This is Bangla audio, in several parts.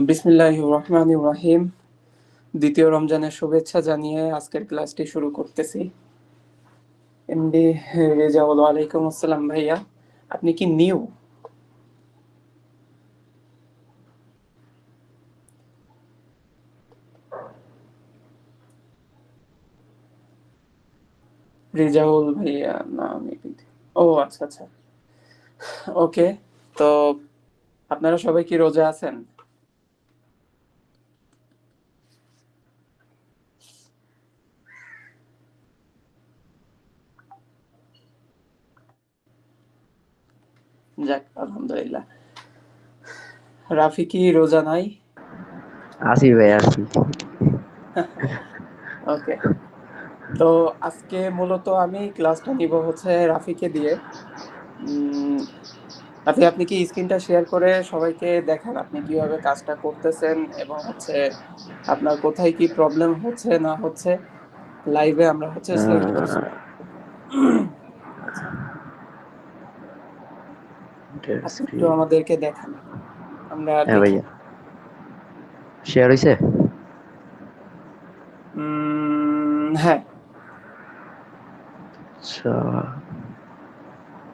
বিসমিল্লাহির রহমানির রহিম। দ্বিতীয় রমজানের শুভেচ্ছা জানিয়ে আজকের ক্লাসটি শুরু করতেছি। এমডি রেজাউল, ওয়ালাইকুম আসসালাম ভাইয়া। আপনি কি নিউ? রেজাউল ভাইয়া না, আমি ও আচ্ছা আচ্ছা, ওকে। তো আপনারা সবাই কি রোজা আছেন? যাক, আলহামদুলিল্লাহ। রাফি কি রোজা নাই? আসি ভাই আসি। ওকে। তো আজকে মূলত আমি ক্লাসটা নিব হচ্ছে রাফিকে দিয়ে। রাফি, আপনি কি স্ক্রিনটা শেয়ার করে সবাইকে দেখান আপনি কিভাবে কাজটা করতেছেন এবং হচ্ছে আপনার কোথায় কি প্রবলেম হচ্ছে না হচ্ছে। লাইভে আমরা হচ্ছে সেট করছি। আচ্ছা, আপনি একটু স্ক্রিন। আমাদেরকে দেখান, আমরা হ্যাঁ দেখি। ভাইয়া, শেয়ার হয়েছে। হ্যাঁ। আচ্ছা,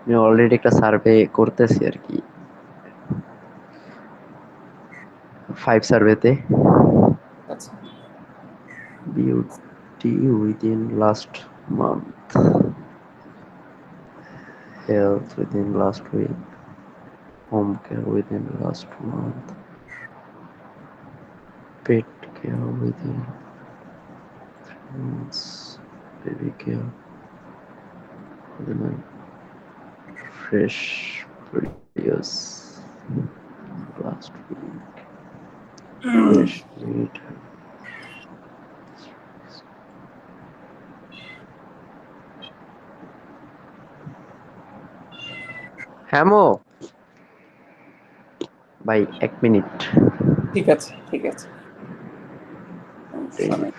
আমি অলরেডি একটা সার্ভে করতেছি আর কি, 5 সার্ভেতে। আচ্ছা। Beauty within last month, health within last week, home care within last month, pet care within months, baby care within fresh previous last week, fresh meat. হ্যামো ভাই, 1 মিনিট। ঠিক আছে, ঠিক আছে, সমস্যা নেই।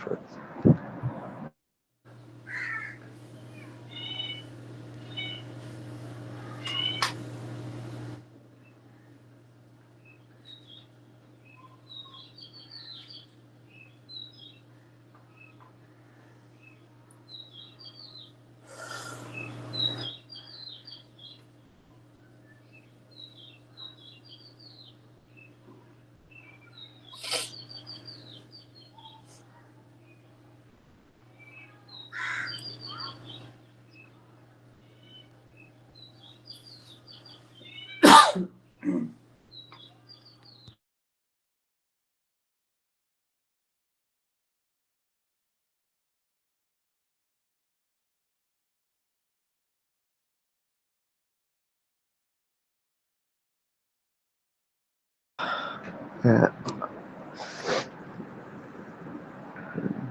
হ্যাঁ,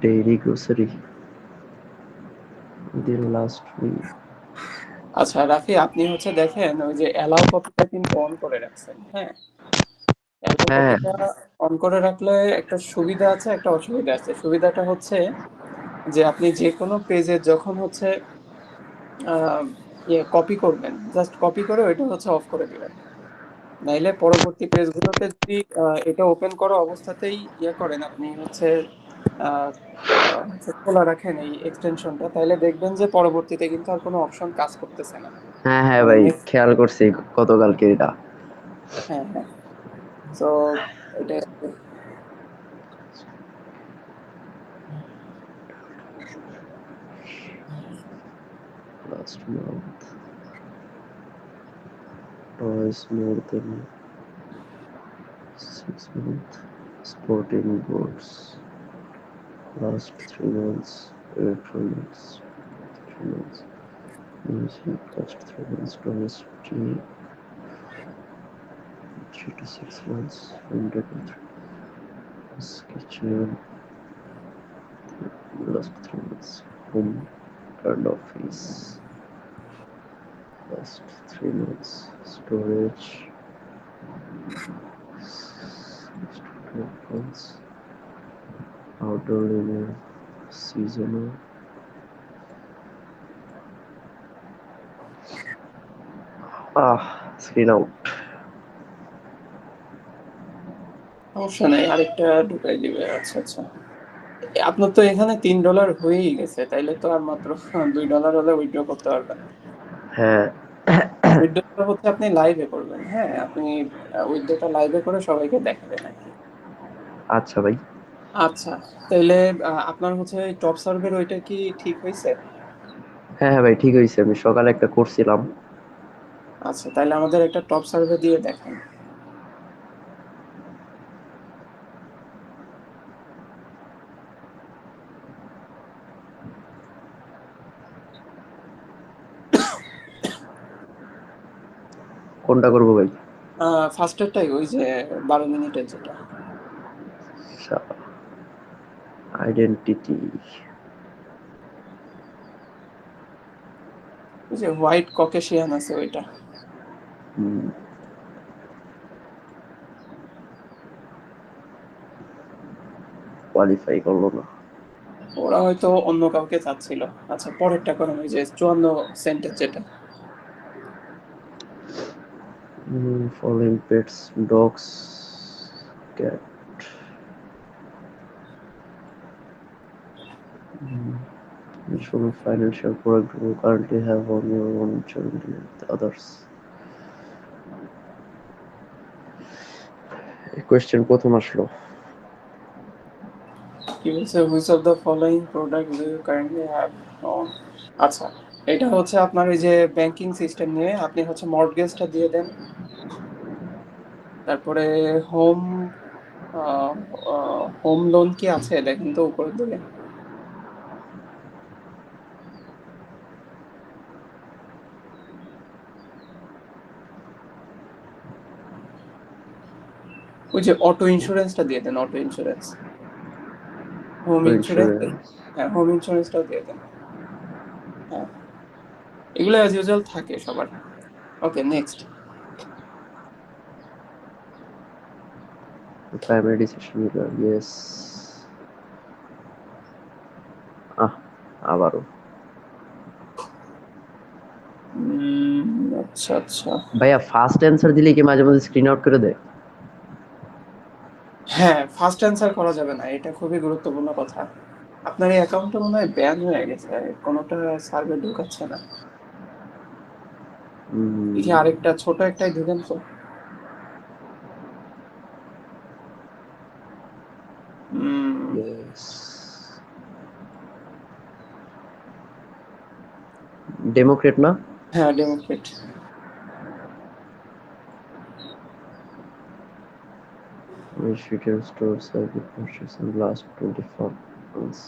ডেইলি গ্রোসারি দিন লাস্ট উইক। আচ্ছা রাফি, আপনি হচ্ছে দেখেন ওই যে অ্যালাউ কপিটা কিন্তু অন করে রাখছেন, হ্যাঁ? অ্যালাউ হ্যাঁ কপিটা অন করে রাখলে একটা সুবিধা আছে, একটা অসুবিধা আছে। সুবিধাটা হচ্ছে যে আপনি যে কোনো পেজে যখন হচ্ছে কপি করবেন, জাস্ট কপি করে ওইটা হচ্ছে অফ করে দিবেন। নাইলে পরবর্তী পেজগুলোতে যদি এটা ওপেন করা অবস্থাতেই করেন আপনি হচ্ছে আহ, হচ্ছে খোলা রাখেন এই এক্সটেনশনটা, তাহলে দেখবেন যে পরবর্তীতে কিন্তু আর কোনো অপশন কাজ করতেছে না। হ্যাঁ হ্যাঁ মানে ভাই, খেয়াল করছি গতকালকে এটা। হ্যাঁ হ্যাঁ। তো এটা last month is more than 6 months. Sporting boards last 3 months. Electronics 3 months. Music last 3 months. Domestic 3 to 6 months. Entertainment kitchen last 3 months. Home and office last 3 months. Storage last 12 months. Outdoor linear seasonal. Screen out. সমস্যা নাই, আরেকটা ঢুকাই দিবে। আচ্ছা আচ্ছা, আপনার তো এখানে $3 হয়েই গেছে, তাইলে তো আর মাত্র $2 হলে উইথড্র করতে পারবেন। হ্যাঁ। উইথড্রটা হচ্ছে আপনি লাইভে করবেন, হ্যাঁ আপনি উইথড্রটা লাইভে করে সবাইকে দেখাবেন আর কি। আচ্ছা ভাই। আচ্ছা, তাইলে আপনার হচ্ছে টপ সার্ভের ওইটা কি ঠিক হয়েছে? হ্যাঁ হ্যাঁ ভাই, ঠিক হয়েছে, আমি সকালে একটা করছিলাম। আচ্ছা, তাহলে আমাদের একটা টপ সার্ভে দিয়ে দেখান। কোনটা করবো ভাই? ফার্স্টেরটাই, ওই যে 12 মিনিটের যেটা। আইডেন্টিটি। ওই যে হোয়াইট ককেশিয়ান আছে ওইটা। কোয়ালিফাই করলো না। ওরা হয়তো অন্য কাউকে চাচ্ছিল। আচ্ছা, পরেরটা করেন, ওই যে 54 সেন্টের যেটা। Following pets, dogs, cat. Show me financial product you currently have on your own channel with others. এই কোয়েশ্চেন প্রথম আসলো। কি বলছে, which of the following product do you currently have on. আচ্ছা, এটা হচ্ছে আপনার ওই যে ব্যাংকিং সিস্টেম নিয়ে আপনি হচ্ছে মর্টগেজটা দিয়ে দেন। তারপরে হোম হোম লোন কি আছে দেখেন তো উপরের দিকে। ওই যে অটো ইন্স্যুরেন্সটা দিয়ে দেন, auto insurance, home insurance. Insurance. হ্যাঁ, হোম ইন্স্যুরেন্সটাও দিয়ে দেন। হ্যাঁ, এগুলো অ্যাজ ইউজুয়াল থাকে সবার। Okay, next. Primary decision maker, yes. Ah, আবারও। আচ্ছা আচ্ছা। ভাইয়া ফার্স্ট অ্যান্সার দিলে কি মাঝে মাঝে স্ক্রিন আউট করে দেয়? হ্যাঁ, ফার্স্ট অ্যান্সার করা যাবে না, এটা খুবই গুরুত্বপূর্ণ কথা। আপনার এই অ্যাকাউন্টটা মনে হয় ব্যান হয়ে গেছে, কোনোটা সার্ভে ঢুকাচ্ছে না। এই যে আরেকটা ছোট একটাই ঢুকেন তো। ইয়েস। ডেমোক্রেট না? হ্যাঁ, Democrat. Which retail stores have been purchased in the last 24 months?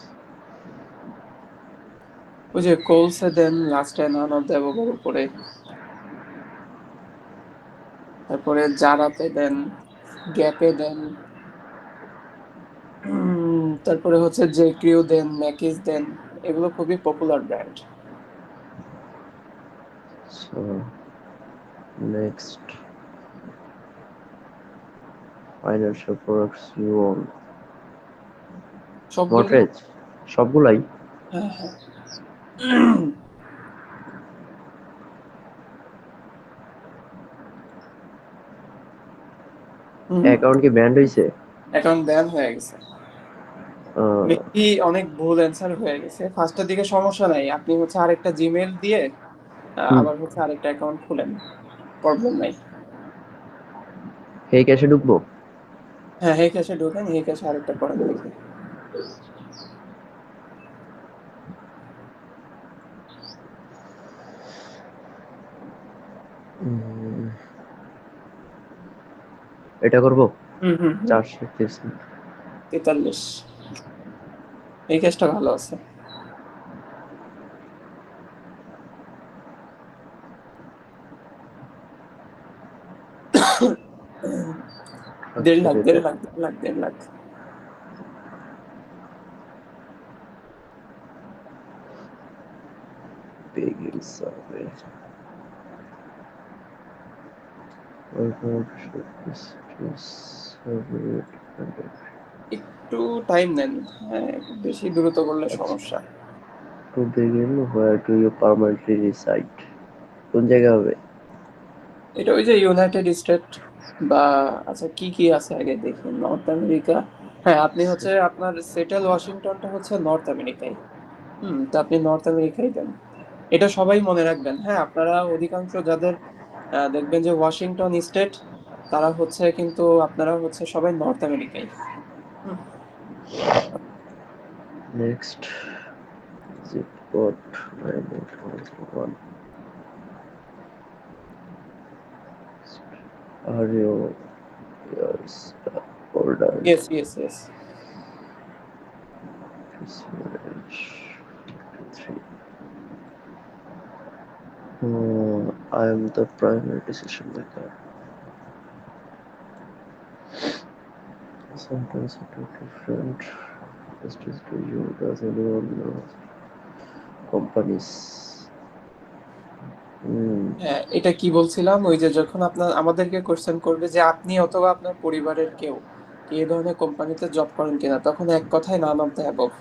ওই যে কোলসে দেন, লাস্টে নান অফ দ্য অ্যাবোভের উপরে। তারপরে জারাতে দেন, গ্যাপে দেন, তারপরে হচ্ছে যে ক্রিউ দেন, ম্যাকিস দেন। এগুলো খুবই popular brand. So, next, financial products you own. সবগুলোই। মর্টগেজ, সবগুলাই। হ্যাঁ হ্যাঁ। হুম। অ্যাকাউন্ট কি ব্যান্ড হইছে? অ্যাকাউন্ট ব্যান হয়ে গেছে। আহ, মেবি অনেক ভুল অ্যান্সার হয়ে গেছে, ফার্স্টের দিকে সমস্যা নাই, আপনি হচ্ছে আরেকটা জিমেল দিয়ে হুম। আবার হচ্ছে আরেকটা অ্যাকাউন্ট খুলেন, প্রবলেম নাই। এই ক্যাশে ঢুকবো? হ্যাঁ, হে ক্যাশে ঢোকেন, হে ক্যাশে আরেকটা করেন দেখি। এটা করবো। হুম হুম হুম। 430। 43। এই ক্যাশটা ভালো আছে। দেড় আচ্ছা লাখ দেড় এটা লাখ দেড় লাখ দেড় লাখ। begin survey. Survey. একটু টাইম নেন, হ্যাঁ বেশি দ্রুত করলে আচ্ছা, সমস্যা। to begin where do you permanently reside? কোন জায়গা হবে? এটা ওই যে ইউনাইটেড স্টেট। বা আচ্ছা, কি কি আছে আগে দেখি। নর্থ আমেরিকা, হ্যাঁ আপনি হচ্ছে আপনার সেটেল ওয়াশিংটনটা হচ্ছে নর্থ আমেরিকায়। তা আপনি নর্থ আমেরিকায় দেন। এটা সবাই মনে রাখবেন, হ্যাঁ আপনারা অধিকাংশ যাদের দেখবেন যে ওয়াশিংটন স্টেট, তারা হচ্ছে কিন্তু আপনারা হচ্ছে সবাই নর্থ আমেরিকায়। Hmm, next zip code 98101. Are you yours ordered? Yes yes yes. Three. I am the primary decision maker. Sometimes I do different. Just as do you. Does anyone know companies? হ্যাঁ, এটা কি বলছিলাম, ওই যে যখন আপনার আমাদেরকে কোশ্চেন করবে যে আপনি অথবা আপনার পরিবারের কেউ কি এই ধরনের কোম্পানিতে জব করেন কিনা, তখন এক কথায় none of the above.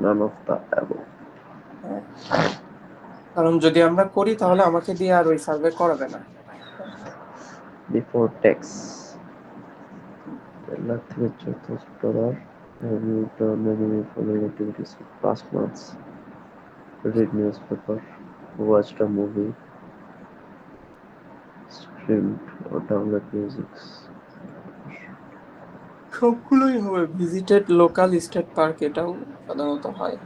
None of the above. হ্যাঁ, কারণ যদি আমরা করি তাহলে আমাকে দিয়ে আর ওই সার্ভে করাবে না। হ্যাঁ, Before tax. $1,14,000. Have you done any following activities in past months? Read newspaper, watched a movie, streamed or download music. সবগুলোই হবে। ভিজিটেড লোকাল স্টেট পার্ক, এটাও সাধারণত হয়।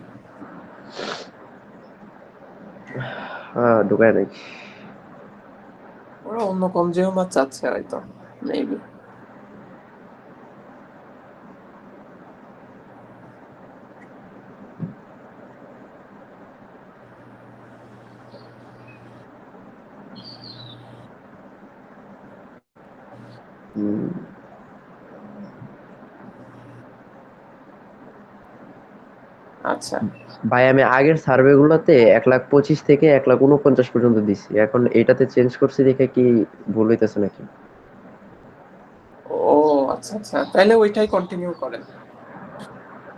ঢুকায় নাই। ওরা অন্য কনজিউমার চাচ্ছে হয়তো, মেবি। হুম, আচ্ছা। ভাই আমি আগের সার্ভে গুলোতে 1,25,000 থেকে 1,49,000 পর্যন্ত দিছি, এখন এটাতে চেঞ্জ করছি দেখে কি ভুল হইতেছে নাকি? ও আচ্ছা আচ্ছা, তাহলে ওইটাই কন্টিনিউ করেন,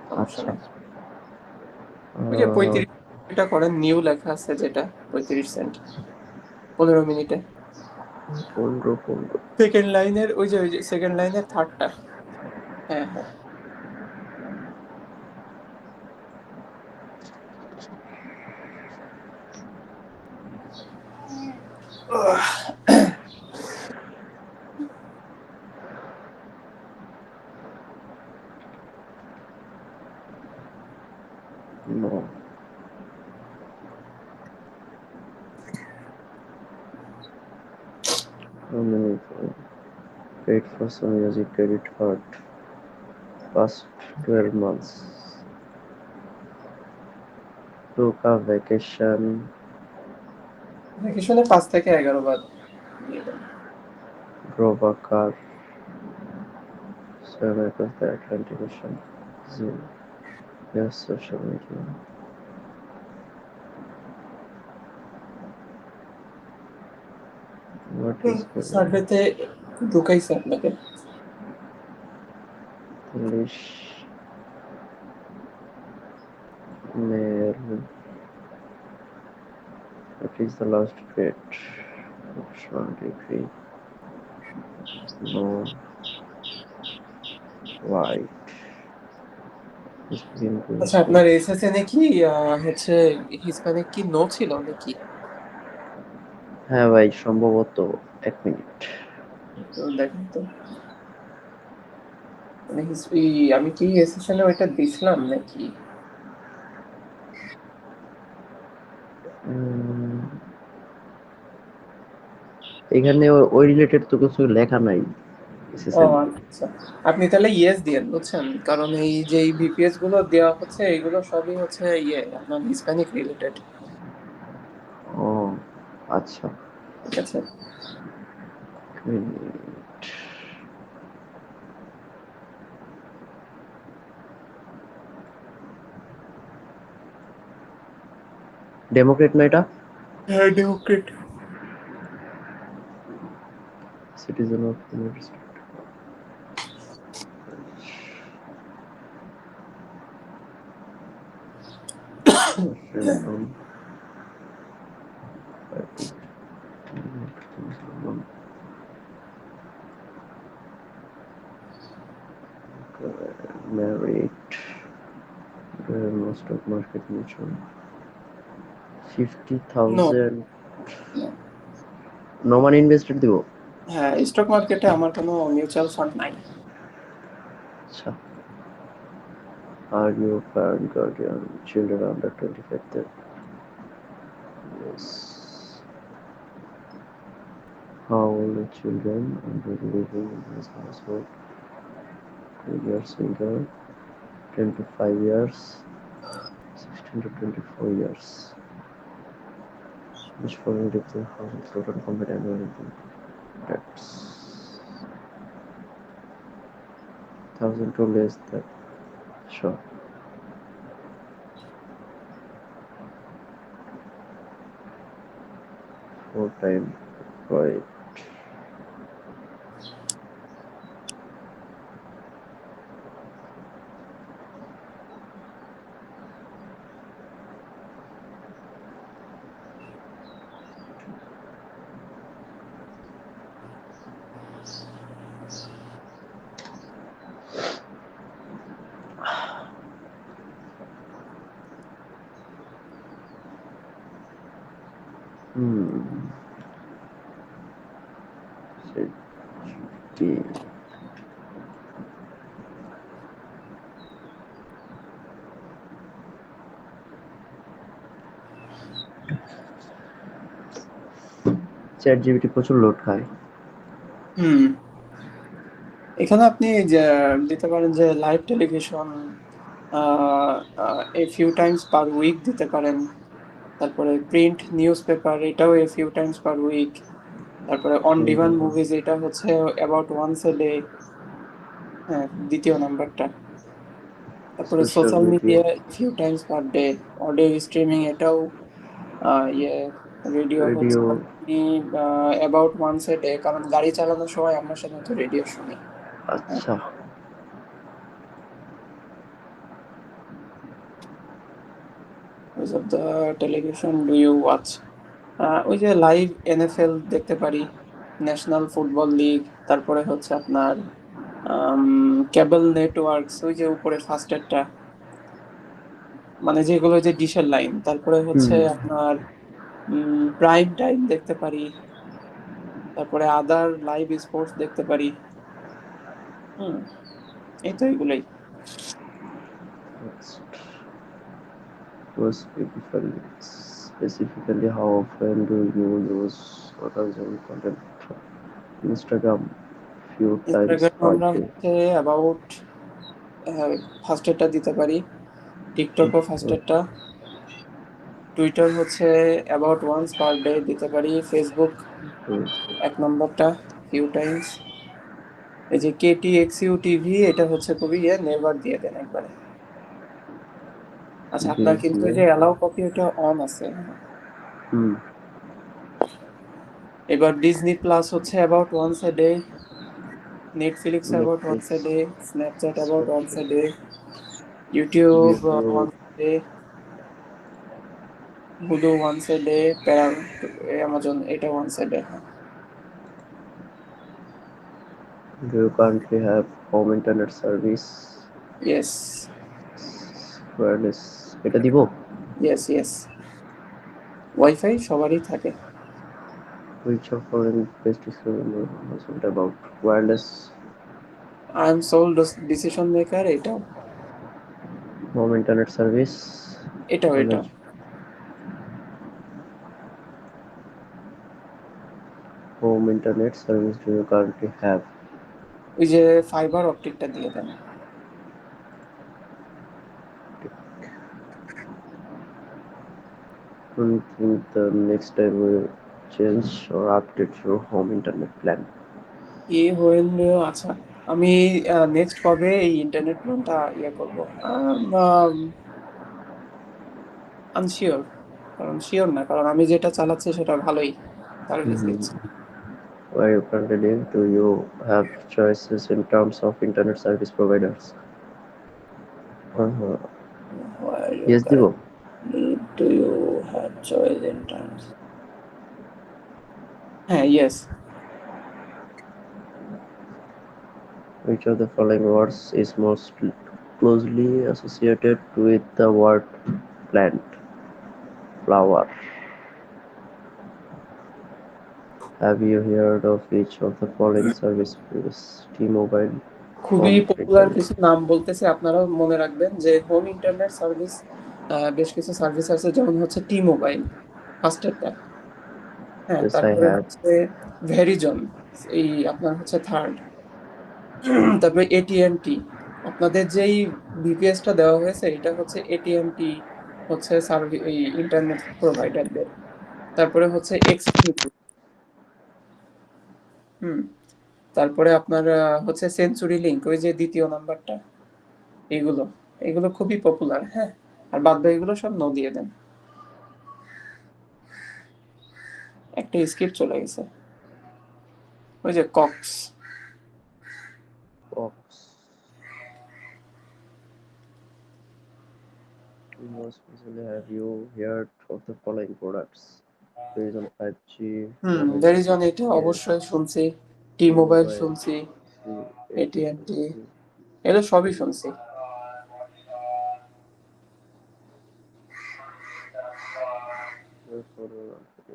সমস্যা আচ্ছা। নেই। ওই যে 35টা করেন, নিউ লেখা আছে যেটা, 35 সেন্ট 15 মিনিটে। 15. সেকেন্ড লাইনের ওই যে সেকেন্ড লাইনের থার্ডটা। হ্যাঁ হ্যাঁ। No. How many paid for some music credit card past 12 months? Took a vacation. ভ্যাকেশনে 5 থেকে 11 বার দিয়ে দেন। Drove a car. Swam across the Atlantic Ocean. Zoo. Yes, social media. What is going সার্ভেতে ঢুকাইছে আপনাকে। English? Mail. What is the last grade? Optional degree. No. White. Speaking আচ্ছা, English. আপনার এসএসএন এ কি হচ্ছে হিসপ্যানিক কি নো ছিল নাকি? হ্যাঁ ভাই, সম্ভবত। 1 মিনিট। তো দেখেন তো, মানে আমি কি এসএসএন এ ওইটা দিছিলাম নাকি? উম, এখানে ওই রিলেটেড তো কিছু লেখা নাই ও এসএসএন। আচ্ছা, আপনি তাহলে ইয়েস দিয়েন, বুঝছেন, কারণ এই যে এই ভিপিএস গুলো দেওয়া হচ্ছে এইগুলো সবই হচ্ছে আপনার হিসপ্যানিক রিলেটেড। ও আচ্ছা। ঠিক আছে। ডেমোক্রেট না এটা? হ্যাঁ, democrat. Citizen of united state. stock market mutual. No 50,000 no. নমান ইনভেস্টেড দিব। হ্যাঁ, স্টক মার্কেটে আমার কোনো মিউচুয়াল ফান্ড নাই। আচ্ছা। Are your parent guardian children under 25 then? Yes. How old are children under living in his household? 2 years single, 10 to 5 years, 16 to 24 years. Which following lives in household total combined annual income? That's 1,000 to less than. Sure. 4 time. Right. Hmm. Safety. Chat GPT প্রচুর লোড খায়। হুম। এখানে আপনি যে দিতে পারেন যে live television a few times per week দিতে পারেন। তারপরে প্রিন্ট নিউজ পেপার, এটাও a few times per week. তারপরে অন ডিমান্ড মুভিজ, এটা হচ্ছে অ্যাবাউট ওয়ান্স এ ডে। হ্যাঁ, দ্বিতীয় নাম্বারটা। তারপরে social social media, media few times per day. Audio streaming, এটাও ইয়ে। রেডিও হচ্ছে রেডিও। আপনি অ্যাবাউট ওয়ান্স এ ডে, কারণ গাড়ি চালানোর সময় আমরা সাধারণত রেডিও শুনি। হ্যাঁ। আচ্ছা। Which of the television do you watch? ওই যে লাইভ এনএফএল দেখতে পারি, ন্যাশনাল ফুটবল লিগ। তারপরে হচ্ছে আপনার কেবল নেটওয়ার্কস, ওই যে উপরে ফাস্টেরটা, মানে যেগুলো যে ডিশের লাইন। তারপরে হচ্ছে হুম। আপনার প্রাইম টাইম দেখতে পারি। তারপরে আদার লাইভ স্পোর্টস দেখতে পারি। হুম, এই তো এগুলোই। Was specifically how often do you use or consume content from Instagram? Few times Instagram per আমরা day. হচ্ছে অ্যাবাউট ফার্স্টেরটা দিতে পারি, টিকটকও TikTok, ফার্স্টেরটা। টুইটার হচ্ছে অ্যাবাউট ওয়ান্স পার ডে দিতে পারি। ফেসবুক Facebook, এক নম্বরটা, ফিউ টাইমস। এই যে কেটি এক্সইউ টিভি, এটা হচ্ছে খুবই নেভার দিয়ে দেন একবারে। আচ্ছা, আপনার কিন্তু Disney. এই যে অ্যালাউ কপি ওটা অন আছে, হ্যাঁ। হুম। এবার ডিজনি প্লাস হচ্ছে about once a day. Netflix about once a Netflix, day. Snapchat about once a Snapchat, day. YouTube YouTube, once a day. Hulu once a day. Amazon এটা ওয়ান্স এ ডে, হ্যাঁ। do you currently have home internet service? Yes, Wireless, এটা দিব? Yes, yes. ওয়াইফাই সবারই থাকে। Which of following best describe your household about wireless I am sole decision maker, এটাও। home internet service? এটাও, মানে এটাও। home internet service do you currently have? ওই যে ফাইবার অপটিকটা দিয়ে দেন। Do you think the next time will change or update your home internet plan? এ হইল, আচ্ছা। আমি নেক্সট কবে এই ইন্টারনেট প্ল্যানটা করব, আনশিওর। কারণ শিওর না, কারণ আমি যেটা চালাচ্ছি সেটা ভালোই সার্ভিস দিচ্ছে। Where you currently live, do you have choices in terms of internet service providers? Uh, Where you yes, দিব। currently do you have choice in terms? হ্যাঁ, yes. Which of the following words is most closely associated with the word plant, flower. Have you heard of each of the following services? T-Mobile, খুবই Home পপুলার Internet. কিছু নাম বলতেছে, আপনারাও মনে রাখবেন যে হোম ইন্টারনেট সার্ভিস বেশ কিছু সার্ভিস আছে, যেমন হচ্ছে টি মোবাইল ফার্স্টেরটা। হ্যাঁ, Yes, I তারপরে have. হচ্ছে ভেরিজন, এই আপনার হচ্ছে থার্ড। তারপরে এটিএনটি, আপনাদের যেই বিপিএসটা দেওয়া হয়েছে এটা হচ্ছে এটিএনটি হচ্ছে সার্ভিস এই ইন্টারনেট প্রোভাইডারদের। তারপরে হচ্ছে এক্সফিনিটি। হুম। তারপরে আপনার হচ্ছে সেঞ্চুরি লিংক, ওই যে দ্বিতীয় নাম্বারটা। এগুলো এগুলো খুবই পপুলার। হ্যাঁ, আর বাদ বাকিগুলো সব নো দিয়ে দেন। একটা স্কিপ চলে গেছে, ওই যে Cox. Box. Most recently, have you heard of the following products? Verizon 5G, Verizon Verizon এটা 6G, অবশ্যই শুনছি, টি মোবাইল T-Mobile, শুনছি, এটিএনটি, AT&T, এগুলো সবই শুনছি। therefore,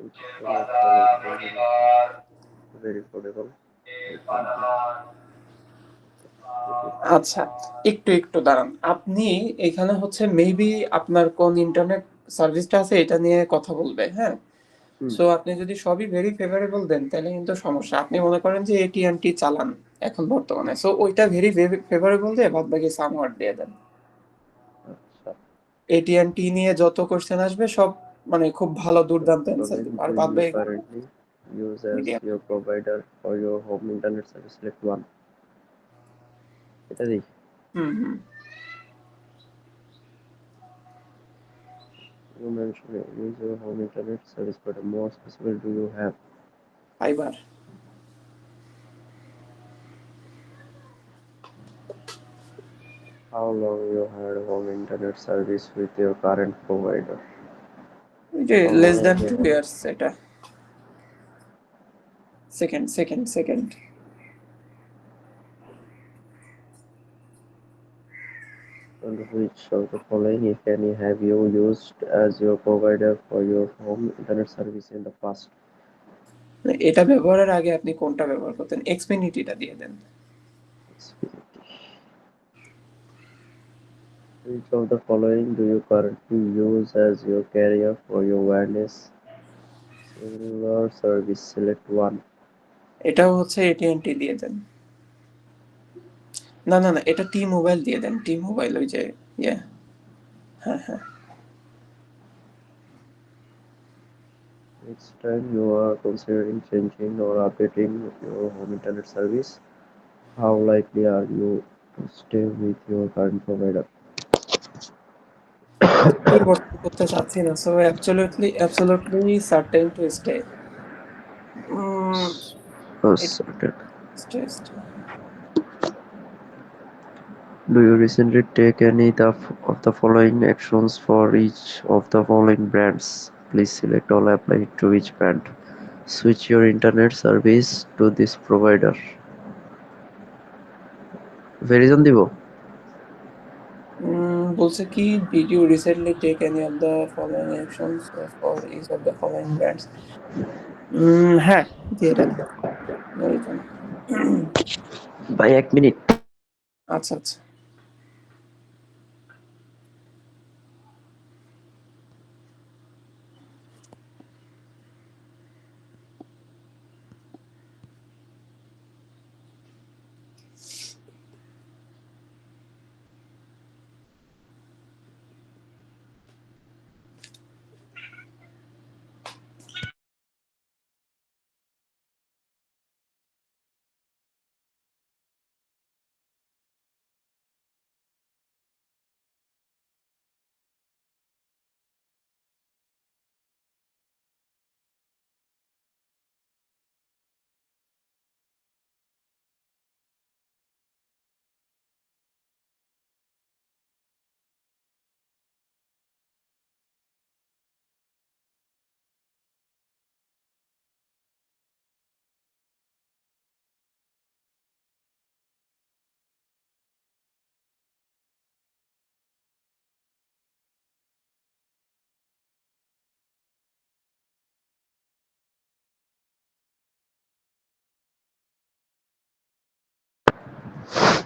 each of the following brand is very affordable. You can get it. আচ্ছা, একটু একটু দাঁড়ান। আপনি এখানে হচ্ছে মেবি আপনার কোন ইন্টারনেট সার্ভিসটা আছে এটা নিয়ে কথা বলবে। হ্যাঁ, Hmm. সো আপনি যদি সবই ভেরি ফেভারেবল দেন তাহলে কিন্তু সমস্যা। আপনি মনে করেন যে এটিএনটি চালান এখন বর্তমানে, সো ওইটা ভেরি ফেভারেবল দিয়ে বাদ বাকি সামওয়াট দিয়ে দেন। আচ্ছা। এটিএনটি নিয়ে যত কোশ্চেন আসবে সব মানে খুব ভালো দুর্দান্ত অ্যান্সার দিব, Following আর do বাদ you বাকি currently use as medium. your provider for your home internet service? Select one. এটা দিই। হুম হুম। You mentioned you use your home internet service, but more specific do you have? Fibre. How long you had home internet service with your current provider? ওই যে How less long than you 2 years এটা। Second. and which of the following, if any, have you used as your provider for your home internet service in the past? এটা ব্যবহারের আগে আপনি কোনটা ব্যবহার করতেন? এক্সপিনিটিটা দিয়ে দেন। Xfinity. Which of the following do you currently use as your carrier for your wireless cellular service? Select one. এটাও হচ্ছে এটিএনটি দিয়ে দেন। না না না, এটা টি মোবাইল দিয়ে দেন, টি মোবাইল ওই যে ইয়ে। হ্যাঁ হ্যাঁ। Next time you are considering changing or updating your home internet service, how likely are you to stay with your current provider? পরিবর্তন করতে চাচ্ছি না, so absolutely certain to stay. Certain. Stay. Do you recently take any of the following actions for each of the following brands? Please select all apply to each brand. Switch your internet service to this provider. Verizon দিব? বলছে কি, did you recently take any of the following actions for each of the following brands? হ্যাঁ, দিয়ে দেন। ভেরিজন। ভাই 1 মিনিট। আচ্ছা আচ্ছা।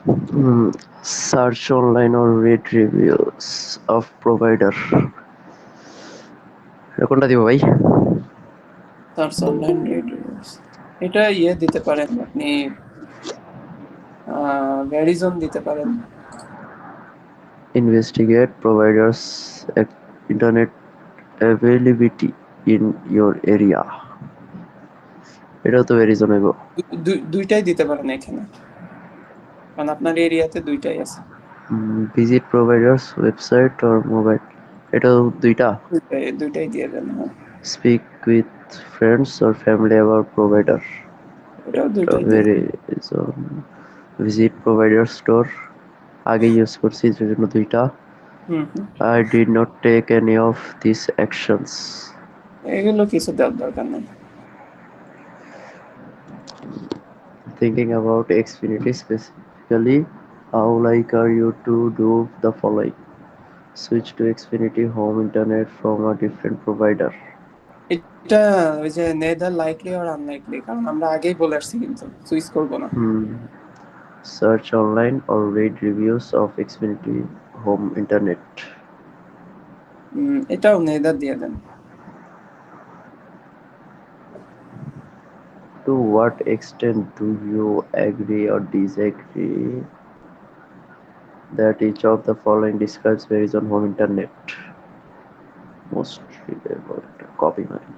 Search online or read reviews of provider. এটা কোনটা দিব ভাই? সার্চ অনলাইন রিভিউস, এটা দিতে পারেন আপনি, ভ্যারিজন দিতে পারেন। Investigate providers internet availability in your area. এটাও তো ভেরি জনাইব। দুইটাই দিতে পারেন এখানে, কারণ আপনার এরিয়াতে দুইটাই আছে। Visit providers website or mobile, এটাও দুইটা। দুইটাই দুইটাই দিয়ে দেন, হ্যাঁ। Speak with friends or family about provider, এটাও এটা দুইটাই দিয়ে ভেরি। ভিজিট প্রোভাইডার স্টোর আগে ইউজ করছি, যে জন্য দুইটা। Hmm hmm. I did not take any of this actions. এগুলো কিছু দেওয়ার দরকার নেই। Thinking about Xfinity specifically, how like are you to do the following? Switch to Xfinity home internet from a different provider. এটা ওই যে নেদার লাইকলি আর আনলাইকলি, কারণ আমরা আগেই বলে আসছি কিন্তু সুইচ করবো না। Search online or read reviews of Xfinity home internet. এটাও নেদার দিয়ে দেন। To what extent do you agree or disagree that each of the following describes Verizon home internet? Most reliable. Copy mine.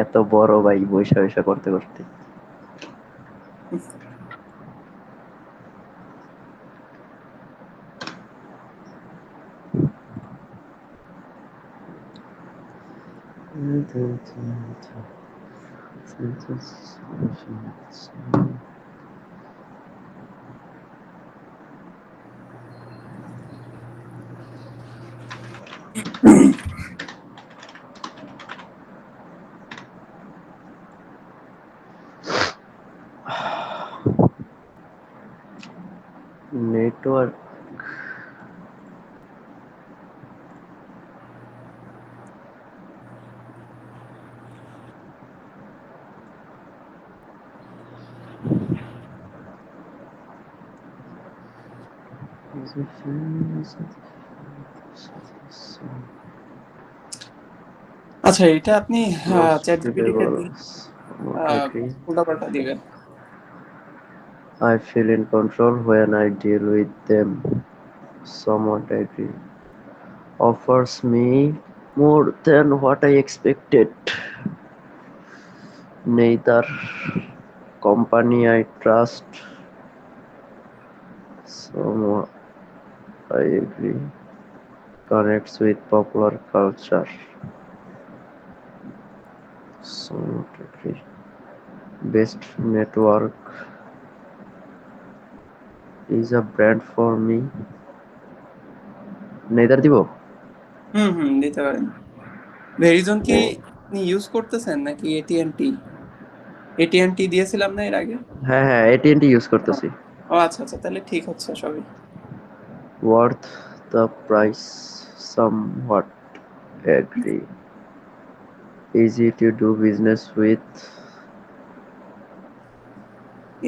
এত বড় ভাই বৈশা বৈশা করতে করতে। নেটওয়ার্ক আচ্ছা, এটা আপনি most চ্যাট জিপিটি কে reliable. দিয়ে Somewhat agree. উল্টাপাল্টা দিবেন। I feel in control when I deal with them. Somewhat agree. Offers me more than what I expected. Neither company I trust. Somewhat I agree. Connects with popular culture. Somewhat agree. Best network is a brand for me. Neither দিব। হুম, দিতে পারেন। ভেরিজন কি ও আপনি ইউজ করতেছেন নাকি এটিএনটি? এটিএনটি দিয়েছিলাম না এর আগে? হ্যাঁ হ্যাঁ, AT&T ইউজ করতেছি। ও আচ্ছা আচ্ছা, তাহলে ঠিক হচ্ছে সবই। Worth the price, somewhat agree. Easy to do business with.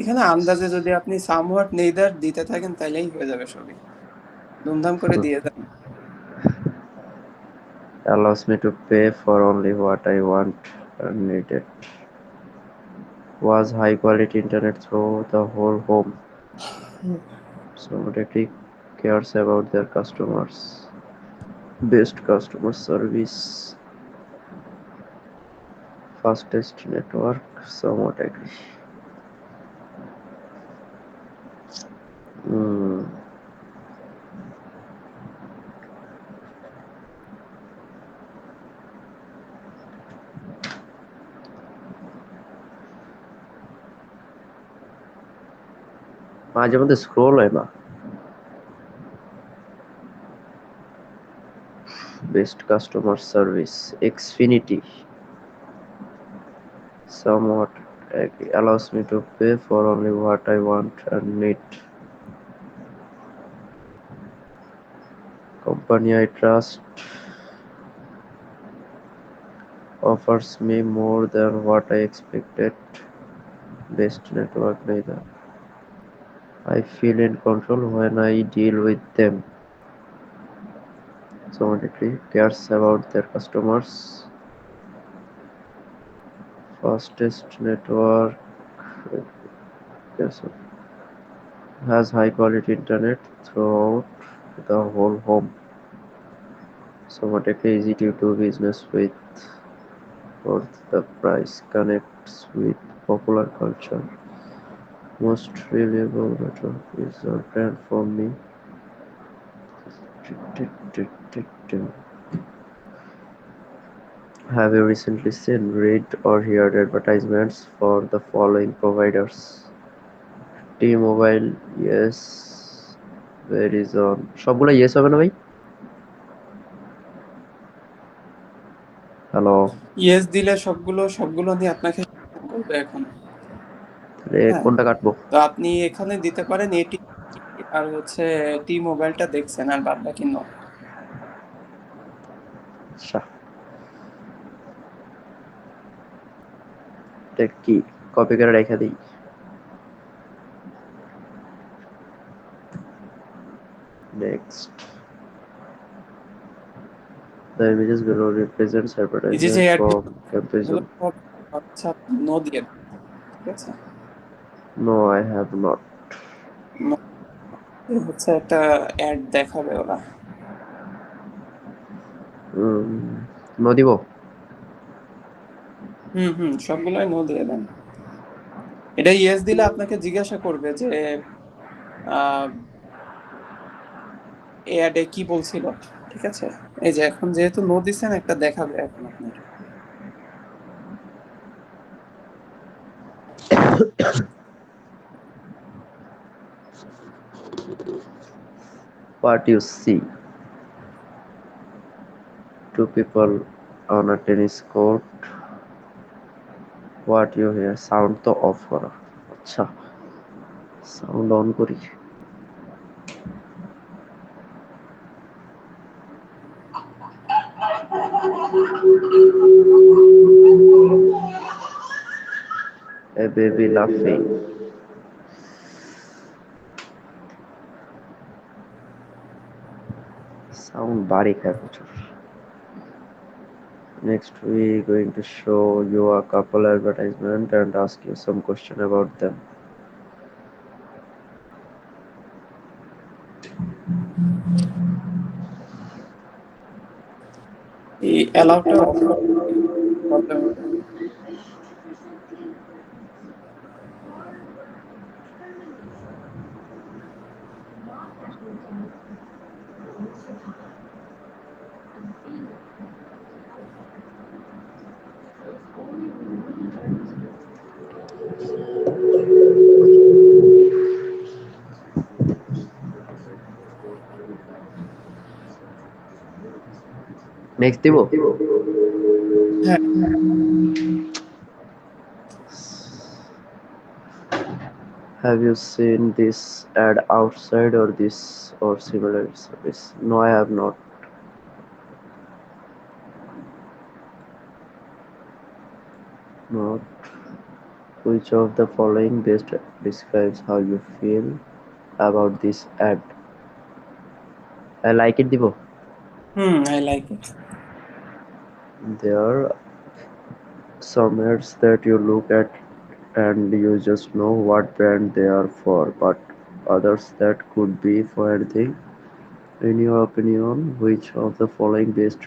এখানে আন্দাজে যদি আপনি সামহাট নেইদার দিতে থাকেন তাহলেই হয়ে যাবে সবই, ধুমধাম করে দিয়ে দেন। Allows me to pay for only what I want and needed. Was high quality internet through the whole home. Somebody cares about their customers. Best customer service. Fastest network. Somewhat agree. Hmm. মাঝে মধ্যে স্ক্রোল হয় না। Best customer service. Xfinity. Somewhat agree. Allows me to pay for only what I want and need. Company I trust offers me more than what I expected. Best network neither. I feel in control when I deal with them. Somatically cares about their customers. Fastest network yes, has high quality internet throughout the whole home. Somatically easy to do business with. Worth the price connects with popular culture. Most reliable network is a brand for me. Have you recently seen, read, or heard advertisements for the following providers? T-Mobile, yes. Verizon. সবগুলো yes হবে না ভাই? হ্যালো। ইয়েস দিলে সবগুলো সবগুলো নিয়ে আপনাকে করবে এখন। তাহলে হ্যাঁ, কোনটা কাটবো? তো আপনি এখানে দিতে পারেন এটি, আর হচ্ছে টি মোবাইলটা দেখছেন আর বাদ বাকি নো। আচ্ছা, এটা কি কপি করে রেখে দিই। Next, the images below represents এই যে যে advertisement অ্যাড from এগুলো comparison. সব আচ্ছা নো দিয়ে দেন, ঠিক আছে। No, I have not. No, হচ্ছে একটা অ্যাড দেখাবে ওরা। নো দিব? হুম, সবগুলোই নো দিয়ে দেন। এটা ইয়েস দিলে আপনাকে জিজ্ঞাসা করবে যে আহ এই অ্যাডে কি বলছিল, ঠিক আছে। এই যে এখন যেহেতু নো দিছেন একটা দেখাবে এখন আপনার। What you see? Two people on a tennis court. What you hear? Sound তো অফ করা। আচ্ছা, সাউন্ড অন করি। A baby laughing. Sound বাড়ি খায় প্রচুর। Next we going to show you a couple advertisement and ask you some question about them. এই অ্যালাউটা অফ করে প্রবলেম হবে। Next দিব? হ্যাঁ, Have you seen this ad outside or this or similar service? No, I have not. Not. Which of the following best describes how you feel about this ad? I like it দিব? I like it. There are some ads that you look at and you just know what brand they are for, but others that could be for anything. In your opinion, which of the following best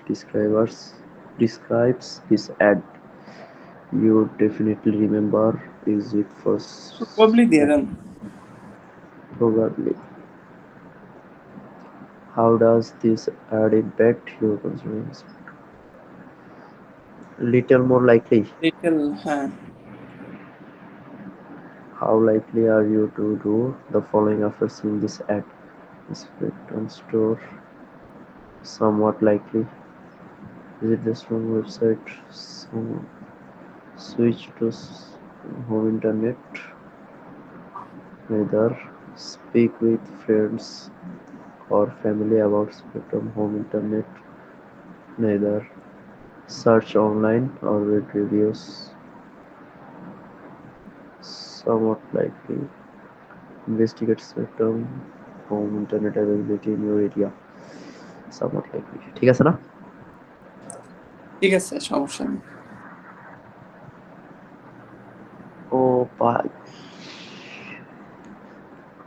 describes this ad? You definitely remember. Is it first? Probably দিয়ে দেন। Probably. How does this ad impact your concerns? Little more likely. Detail, হ্যাঁ। How likely are you to do the following after seeing this ad? Inspect on store. Somewhat likely. Visit the strong website. Some switch to home internet. Neither. Speak with friends or family about Spectrum home internet. Neither. Search online or read reviews. somewhat likely. Investigate spectrum, home internet availability in your area, somewhat likely. ঠিক আছে না? ঠিক আছে, সমস্যা নেই। ও ভাই,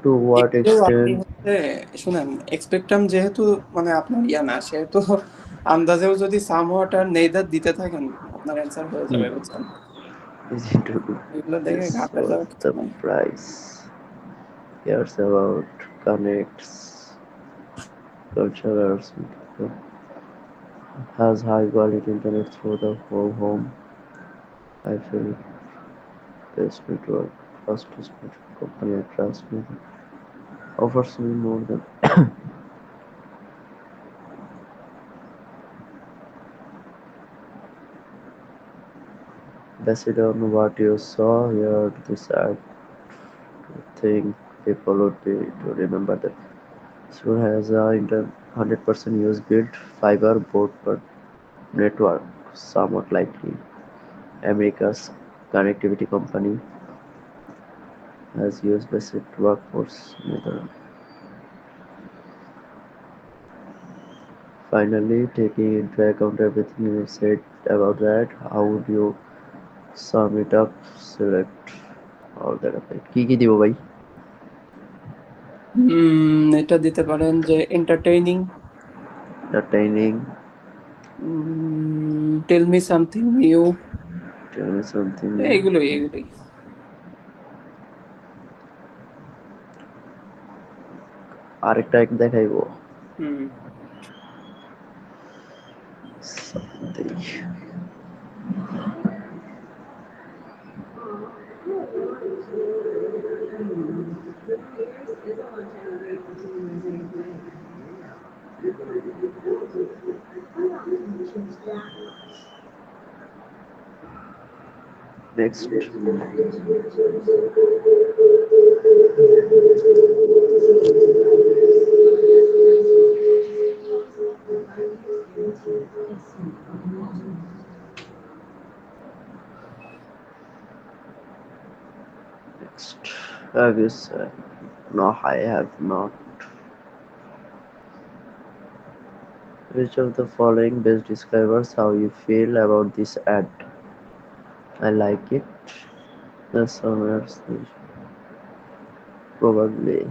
to what একটু আপনি extent? হচ্ছে শুনেন, স্পেকট্রাম যেহেতু মানে আপনার ইয়া না, সেহেতু আন্দাজেও যদি সাম ওয়াটার নেইদার দিতে থাকেন আপনার অ্যান্সার হয়ে যাবে, বুঝছেন? Is it এগুলো দেখে is ঘাবড়ে worth যাওয়ার কিছু the নাই। price? Cares about connects cultures, has high quality internet through the whole home. I feel best network, fastest network company I trust me, offers me more than based on what you saw here. This ad to think people would be to remember that Sure has a 100% use built fiber broadband network, somewhat likely. America's connectivity company has used basic workforce method. Finally, taking into account everything you said about that, how would you sum it up, select all that apply? কি দিব ভাই? এটা দিতে পারেন যে entertaining, Entertaining, tell me something new, tell me something new. এইগুলোই এইগুলোই। আরেকটা এক দেখাইবো। হুম। Something. Next. Next. Have you said? No, I have not. Which of the following best describes how you feel about this ad? I like it. The summers probably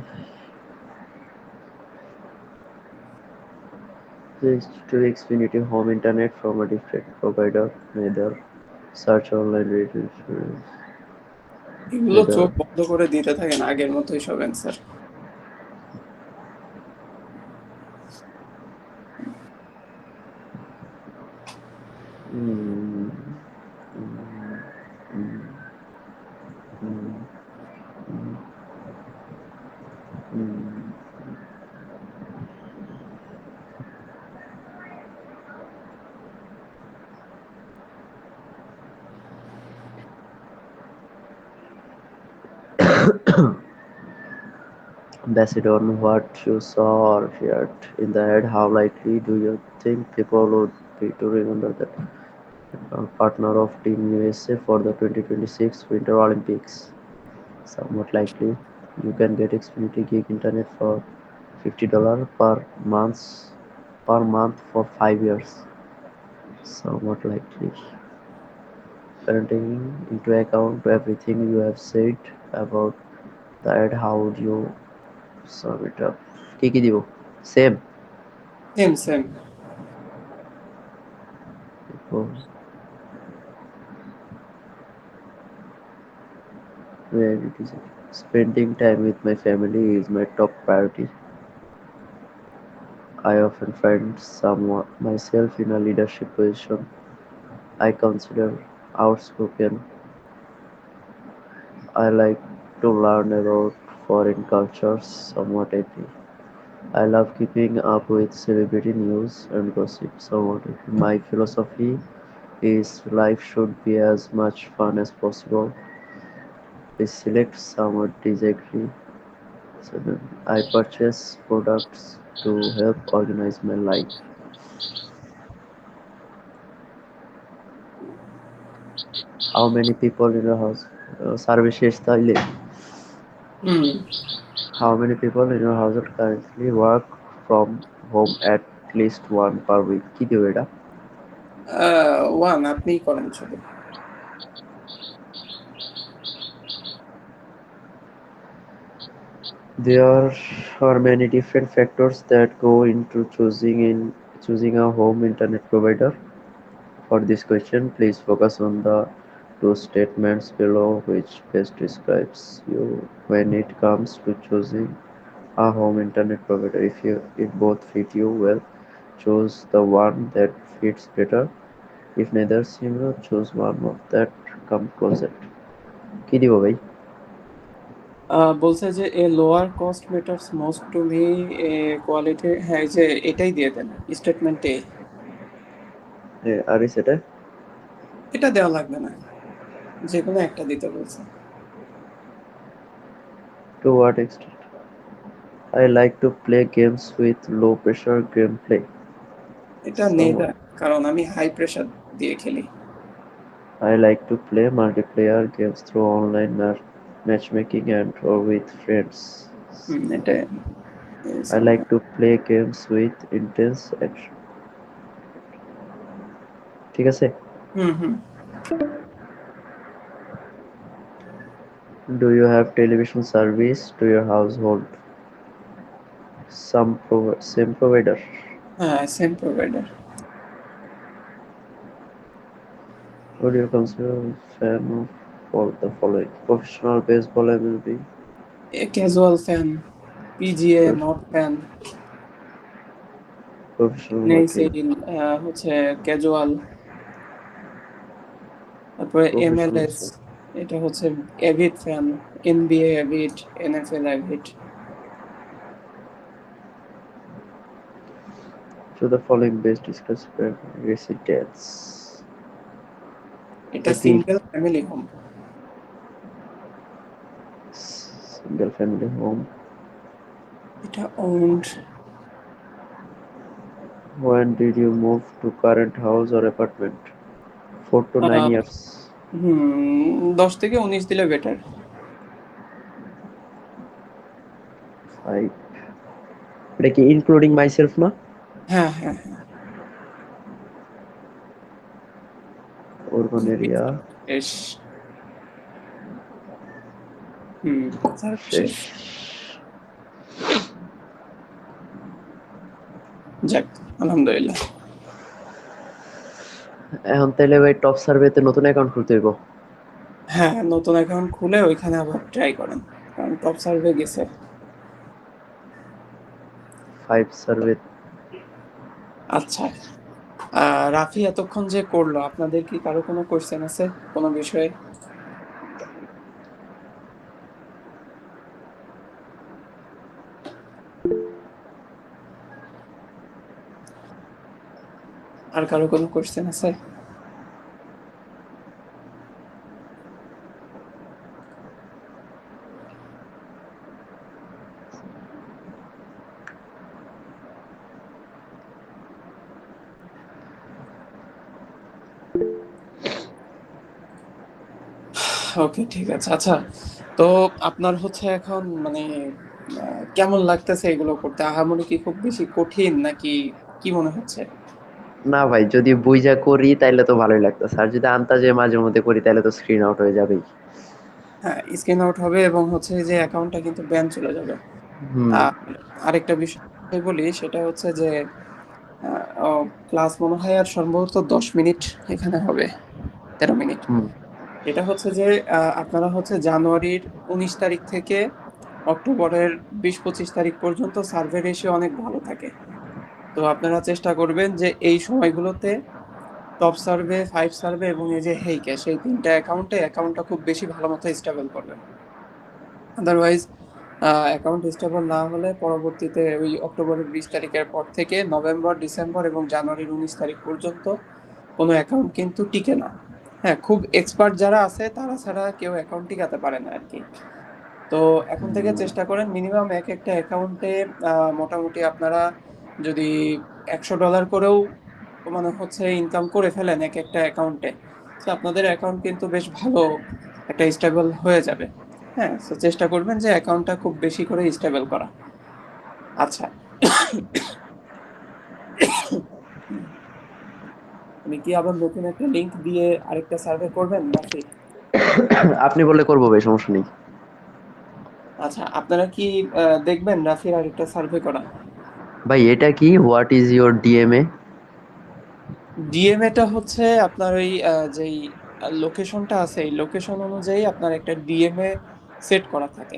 switched to Xfinity Home Internet from a different provider. Neither search online reviews. এগুলো Neither. চোখ বন্ধ করে দিতে থাকেন, আগের মতোই সব answer. Mm, mm, mm, mm. Based on what you saw or heard in the ad, how likely do you think people would be to remember that partner of Team USA for the 2026 Winter Olympics? Somewhat likely. You can get Xfinity Gig Internet for $50 per month for 5 years. Somewhat likely. Taking into account everything you have said about the ad, how would you sum it up? কি দিব? Same. Same same. Oh, where it is. Spending time with my family is my top priority. I often find someone myself in a leadership position. I consider outspoken. I like to learn about foreign cultures somewhat agree. I love keeping up with celebrity news and gossip somewhat agree. My philosophy is life should be as much fun as possible. We select somewhat disagree. So then I purchase products to help organize my life. How many people in your house? Survey শেষ তাইলে? হুম। How many people in your household currently work from home at least one per week? কি দিও এটা? ওয়ান, আপনিই করেন শুধু। There are many different factors that go into choosing a home internet provider. For this question, please focus on the two statements below which best describes you when it comes to choosing a home internet provider. If both fit you well, choose the one that fits better. If neither similar, choose one of that come closet. কি দিব ভাই? বলছে যে এ lower cost matters most to me, A quality, হ্যাঁ এই যে এটাই দিয়ে দেন স্টেটমেন্টে। আর সেটা এটা দেওয়া লাগবে না, যে কোনো একটা দিতে বলছে। to what extent? I like to play games with low pressure gameplay. এটা Someone. নেইদার, কারণ আমি হাই প্রেসার দিয়ে খেলি। I like to play multiplayer games through online matchmaking and or with friends. এটা I like to play games with intense action. ঠিক আছে? হুম হুম। Do you have television service to your household? Same provider. হ্যাঁ, same provider. Would you consider a fan of all the following? Professional baseball MLB, casual fan, PGA prof- not fan, professional hockey, NSL হচ্ছে ক্যাজুয়াল, তারপরে professional এমএলএস, এটা হচ্ছে evade fan, NBA evade, NFL evade. to the following base discuss residence. এটা এটা কি single family home. single family home? এটা owned. When did you move to current house or apartment? 4 to 9 years. 10 থেকে 19 দিলে বেটার। 5. এটা কি including myself না? হ্যাঁ হ্যাঁ হ্যাঁ। Urban area. শেষ। হুম, স্যার শেষ। শেষ। যাক, আলহামদুলিল্লাহ। এখন তাইলে ভাই টপ সার্ভেতে নতুন অ্যাকাউন্ট খুলতে হইব। হ্যাঁ, নতুন অ্যাকাউন্ট খুলে ওইখানে আবার ট্রাই করেন, কারণ টপ সার্ভে গেছে। 5 সার্ভে। আচ্ছা, রাফি এতক্ষণ যে করলো, আপনাদের কি কারো কোনো কোশ্চেন আছে কোনো বিষয়ে? আর কারো কোনো কোশ্চেন আছে? ওকে, ঠিক আছে। আচ্ছা, তো আপনার হচ্ছে এখন মানে কেমন লাগতেছে এগুলো করতে? আহামরি কি খুব বেশি কঠিন নাকি, কি মনে হচ্ছে? না ভাই, যদি বুইজা করি তাইলে তো ভালোই লাগতেছে, আর যদি আন্তাজে মাঝে মধ্যে করি তাইলে তো স্ক্রিন আউট হয়ে যাবেই। হ্যাঁ, স্ক্রিন আউট হবে এবং হচ্ছে যে অ্যাকাউন্টটা কিন্তু ব্যান চলে যাবে। হুম। আর আরেকটা বিষয় বলি, সেটা হচ্ছে যে ক্লাস মনে হয় আর সম্ভবত 10 মিনিট এখানে হবে, 13 মিনিট। হুম। এটা হচ্ছে যে আপনারা হচ্ছে জানুয়ারির 19 তারিখ থেকে অক্টোবরের 20-25 তারিখ পর্যন্ত সার্ভে রেশিও অনেক ভালো থাকে। তো আপনারা চেষ্টা করবেন যে এই সময়গুলোতে টপ সার্ভে, ফাইভ সার্ভে এবং এই যে হেই ক্যাশ, এই তিনটা অ্যাকাউন্টটা খুব বেশি ভালো মতো স্টেবল করবেন। আদারওয়াইজ অ্যাকাউন্ট স্টেবল না হলে পরবর্তীতে ওই অক্টোবরের 20 তারিখের পর থেকে নভেম্বর, ডিসেম্বর এবং জানুয়ারির 19 তারিখ পর্যন্ত কোনো অ্যাকাউন্ট কিন্তু টিকে না। হ্যাঁ, খুব এক্সপার্ট যারা আছে তারা ছাড়া কেউ অ্যাকাউন্ট টিকাতে পারে না আর কি। তো এখন থেকে চেষ্টা করেন মিনিমাম এক একটা অ্যাকাউন্টে মোটামুটি আপনারা যদি $100 করেও মানে হচ্ছে ইনকাম করে ফেলেন এক একটা অ্যাকাউন্টে, তো আপনাদের অ্যাকাউন্ট কিন্তু বেশ ভালো একটা স্টেবল হয়ে যাবে। হ্যাঁ, তো চেষ্টা করবেন যে অ্যাকাউন্টটা খুব বেশি করে স্টেবল করা। আচ্ছা, আমি কি আবার নতুন একটা লিংক দিয়ে আরেকটা সার্ভে করবেন নাকি? আপনি বললে করবো ভাই, সমস্যা নেই। আচ্ছা, আপনারা কি দেখবেন রাফির আরেকটা সার্ভে করা? ভাই এটা কি, what is your DMA? DMA টা হচ্ছে আপনার ওই যেই লোকেশনটা আছে, এই লোকেশন অনুযায়ী আপনার একটা ডিএমএ সেট করা থাকে।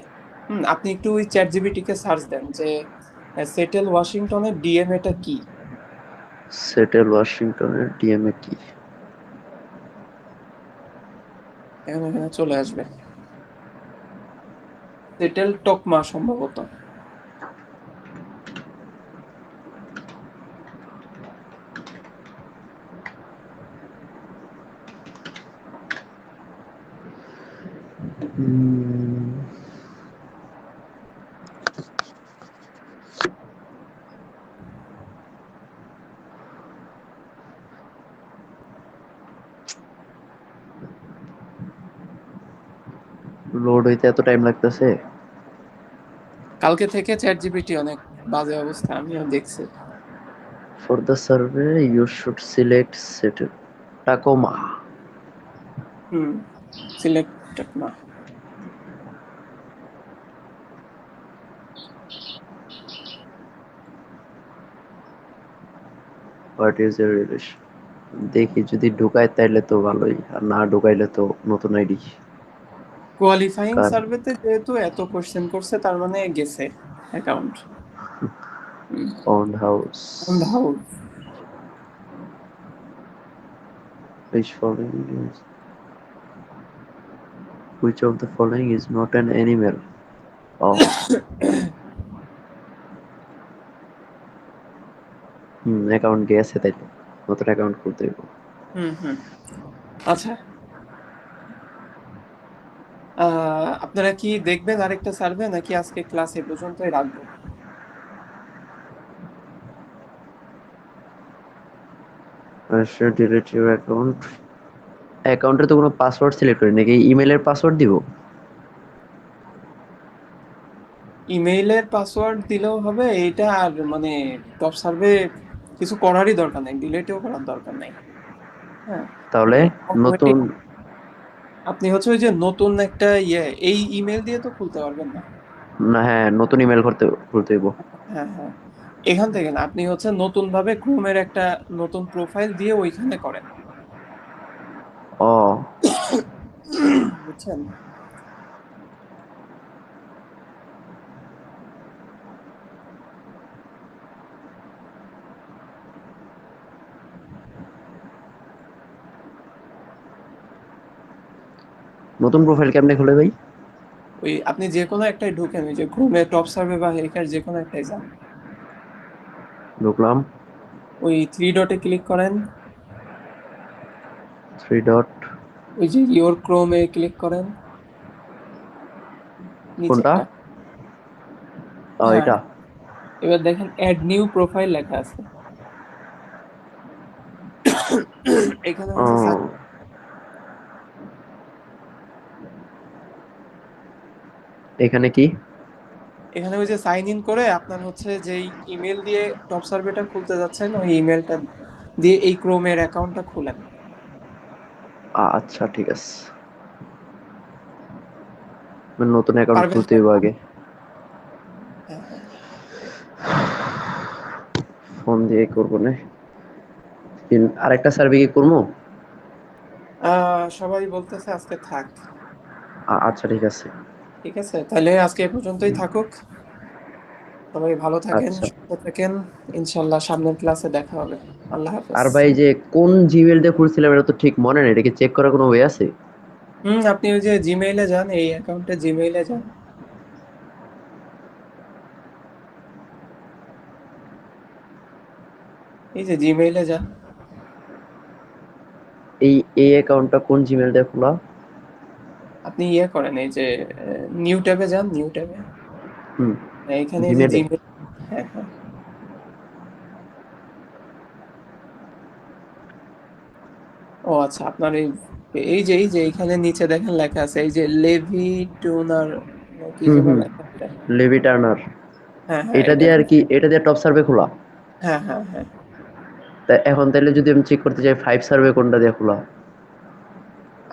আপনি একটু ওই চ্যাট জিপিটি কে সার্চ দেন যে সেটেল ওয়াশিংটনের ডিএমএ টা কি। সেটেল ওয়াশিংটনের ডিএমএ কি? এখানে এখানে চলে আসবে, সেটেল টকমা সম্ভবত। লোড হইতে এত টাইম লাগতেছে। কালকে থেকে চ্যাট জিপিটি অনেক বাজে অবস্থা, আমিও দেখছি। For the survey you should select Seattle Tacoma. Hmm, select Tacoma. What is your relation? দেখি যদি ঢুকায় তাইলে তো ভালোই, আর না ঢুকাইলে তো নতুন আইডি। কোয়ালিফাইং কার সার্ভেতে যেহেতু এত কোশ্চেন করছে, তার মানে গেছে account. Found house? House. Which following is which of the following is not an animal? Oh, account গেছে তাইলে নতুন অ্যাকাউন্ট খুলতে হইব। হুম হুম। আচ্ছা, আপনারা কি দেখবেন আরেকটা সার্ভে নাকি আজকে ক্লাস এ পর্যন্তই রাখবো? Delete your account. অ্যাকাউন্টে তো কোনো পাসওয়ার্ড সিলেক্ট করি নাকি, ইমেলের পাসওয়ার্ড দিব? ইমেইলের পাসওয়ার্ড দিলেও হবে এইটা, আর মানে টপ সার্ভে কিছু করারই দরকার নাই, ডিলেটও করার দরকার নাই। হ্যাঁ, তাহলে নতুন? অটোমেটিক আপনি হচ্ছে ওই যে নতুন একটা এই ইমেল দিয়ে তো খুলতে পারবেন না। না, হ্যাঁ, নতুন ইমেল করতে খুলতে হইব। হ্যাঁ হ্যাঁ, এখান থেকে না, আপনি হচ্ছে নতুন ভাবে ক্রোমের একটা নতুন প্রোফাইল দিয়ে ওইখানে করেন। ও, বুঝছেন? নতুন প্রোফাইল কেমনে খুলে ভাই? ওই আপনি যে কোনো একটাই ঢুকেন, ওই যে ক্রোমে টপ সার্ভে বা হেকার যে কোনো একটাই যান। ঢুকলাম। ওই থ্রি ডটে ক্লিক করেন, থ্রি ডট? ওই যে ইওর ক্রোমে ক্লিক করেন কোনটা? নিচেরটা। ও, হ্যাঁ, এটা? এবার দেখেন অ্যাড নিউ প্রোফাইল লেখা আছে। এখানে ও, হচ্ছে এখানে কি? এখানে ওই যে সাইন ইন করে আপনার হচ্ছে যেই ইমেল দিয়ে টপ সার্ভেটা খুলতে যাচ্ছেন, ওই ইমেলটা দিয়ে এই ক্রোমের অ্যাকাউন্টটা খুলেন। আচ্ছা, ঠিক আছে। মানে নতুন অ্যাকাউন্ট পারবেন খুলতে তো? হইব আগে। হ্যাঁ হ্যাঁ। ফোন দিয়ে করবো না। আরেকটা সার্ভে কি করবো? সবাই বলতেছে আজকে থাক। আচ্ছা, ঠিক আছে। ঠিক আছে, তাহলে আজকে এ পর্যন্তই থাকুক। সবাই ভালো থাকেন, আচ্ছা। সুস্থ থাকেন। ইনশাল্লাহ সামনের ক্লাসে দেখা হবে। আল্লাহ হাফেজ। আর ভাই, যে কোন জিমেল দিয়ে খুলছিলাম এটা তো ঠিক মনে নেই, এটাকে চেক করার কোনো ওয়ে আছে? আপনি ওই যে জিমেইলে যান, এই অ্যাকাউন্টে জিমেইলে যান, এই যে জিমেইলে যান। এই এই অ্যাকাউন্টটা কোন জিমেল দিয়ে খোলা? আপনি করেন, এই যে নিউ ট্যাবে যান, নিউ ট্যাবে। হুম। এখানে এই যে জিমেলে? জিমেইল। হ্যাঁ হ্যাঁ। ও আচ্ছা, আপনার এই এই যে এখানে নিচে দেখেন লেখা আছে, এই যে লেভি টুনার কি হুম যেন হুম, লেখা এটা। Levi Turner. হ্যাঁ হ্যাঁ, এটা এটা দিয়ে আর দিয়ে। কি, এটা দিয়ে টপ সার্ভে খোলা। হ্যাঁ হ্যাঁ হ্যাঁ। তা এখন তাহলে যদি আমি চেক করতে চাই ফাইভ সার্ভে কোনটা দিয়ে খোলা,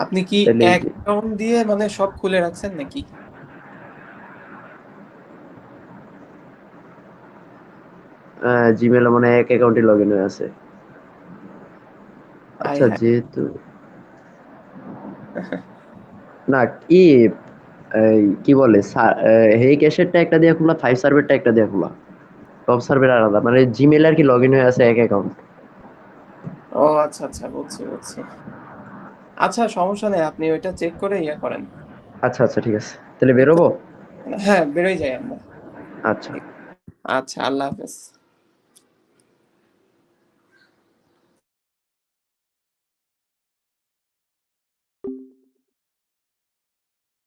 আপনি কি তাহলে এই এক যে অ্যাকাউন্ট দিয়ে মানে সব খুলে রাখছেন নাকি? জিমেল মানে এক অ্যাকাউন্টে লগ ইন হয়ে আছে। আয় আচ্ছা হ্যাঁ। যেহেতু না কি কি বলে হেই ক্যাশেরটা একটা দিয়ে খোলা, ফাইভ সার্ভারটা একটা দিয়ে খোলা, টপ সার্ভার আলাদা, মানে জিমেল আর কি লগ ইন হয়ে আছে এক অ্যাকাউন্ট। ও আচ্ছা আচ্ছা, বুঝছি বুঝছি। আচ্ছা সমস্যা নেই, আপনি ওইটা চেক করে ইয়ে করেন। আচ্ছা আচ্ছা ঠিক আছে, তাহলে ঠিক বেরোবো। আছে। হ্যাঁ বেরোই যাই আমরা। আচ্ছা। ঠিক। আচ্ছা, আল্লাহ হাফেজ।